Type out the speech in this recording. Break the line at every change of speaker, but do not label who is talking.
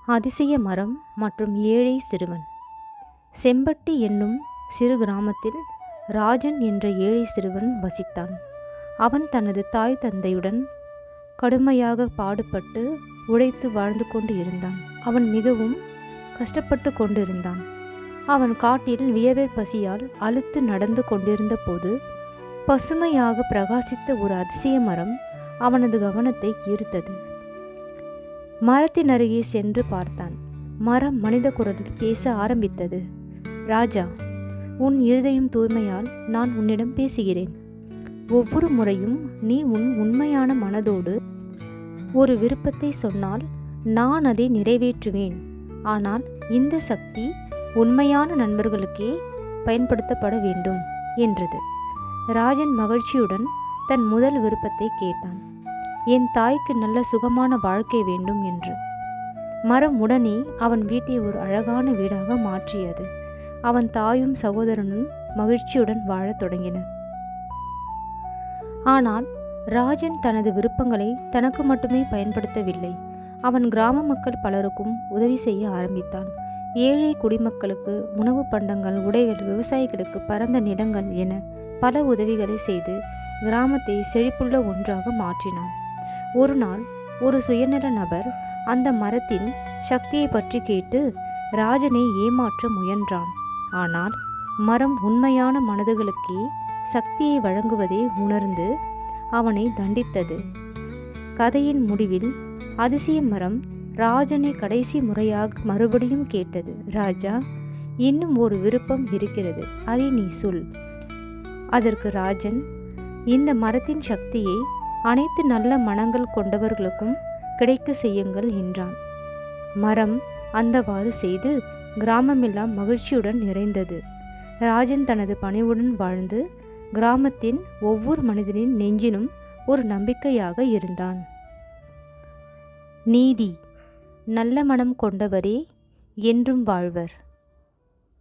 அதிசய மரம் மற்றும் ஏழை சிறுவன். செம்பட்டி என்னும் சிறு கிராமத்தில் ராஜன் என்ற ஏழை சிறுவன் வசித்தான். அவன் தனது தாய் தந்தையுடன் கடுமையாக பாடுபட்டு உழைத்து வாழ்ந்து கொண்டு இருந்தான். அவன் மிகவும் கஷ்டப்பட்டு கொண்டிருந்தான். அவன் காட்டில் வியர்வை பசியால் அலுத்து நடந்து கொண்டிருந்த போது பசுமையாக பிரகாசித்த ஒரு அதிசய மரம் அவனது கவனத்தை ஈர்த்தது. மரத்தின் அருகே சென்று பார்த்தான். மரம் மனித குரலில் பேச ஆரம்பித்தது. ராஜா, உன் இருதயம் தூய்மையால் நான் உன்னிடம் பேசுகிறேன். ஒவ்வொரு முறையும் நீ உன் உண்மையான மனதோடு ஒரு விருப்பத்தை சொன்னால் நான் அதை நிறைவேற்றுவேன். ஆனால் இந்த சக்தி உண்மையான நண்பர்களுக்கே பயன்படுத்தப்பட வேண்டும் என்றது. ராஜன் மகிழ்ச்சியுடன் தன் முதல் விருப்பத்தை கேட்டான். என் தாய்க்கு நல்ல சுகமான வாழ்க்கை வேண்டும் என்று. மரம் உடனே அவன் வீட்டை ஒரு அழகான வீடாக மாற்றியது. அவன் தாயும் சகோதரனும் மகிழ்ச்சியுடன் வாழத் தொடங்கினர். ஆனால் ராஜன் தனது விருப்பங்களை தனக்கு மட்டுமே பயன்படுத்தவில்லை. அவன் கிராம மக்கள் பலருக்கும் உதவி செய்ய ஆரம்பித்தான். ஏழை குடிமக்களுக்கு உணவு பண்டங்கள், உடைகள், விவசாயிகளுக்கு பரந்த நிலங்கள் என பல உதவிகளை செய்து கிராமத்தை செழிப்புள்ள ஒன்றாக மாற்றினான். ஒரு நாள் ஒரு சுயநல நபர் அந்த மரத்தின் சக்தியை பற்றி கேட்டு ராஜனை ஏமாற்ற முயன்றான். ஆனால் மரம் உண்மையான மனதுகளுக்கே சக்தியை வழங்குவதை உணர்ந்து அவனை தண்டித்தது. கதையின் முடிவில் அதிசய மரம் ராஜனை கடைசி முறையாக மறுபடியும் கேட்டது. ராஜா, இன்னும் ஒரு விருப்பம் இருக்கிறது, அதை நீ சொல். அதற்கு ராஜன், இந்த மரத்தின் சக்தியை அனைத்து நல்ல மனங்கள் கொண்டவர்களுக்கும் கிடைக்க செய்யுங்கள் என்றான். மரம் அந்தவாறு செய்து கிராமமெல்லாம் மகிழ்ச்சியுடன் நிறைந்தது. ராஜன் தனது பணிவுடன் வாழ்ந்து கிராமத்தின் ஒவ்வொரு மனிதனின் நெஞ்சிலும் ஒரு நம்பிக்கையாக இருந்தான். நீதி. நல்ல மனம் கொண்டவரே என்றும் வாழ்வர்.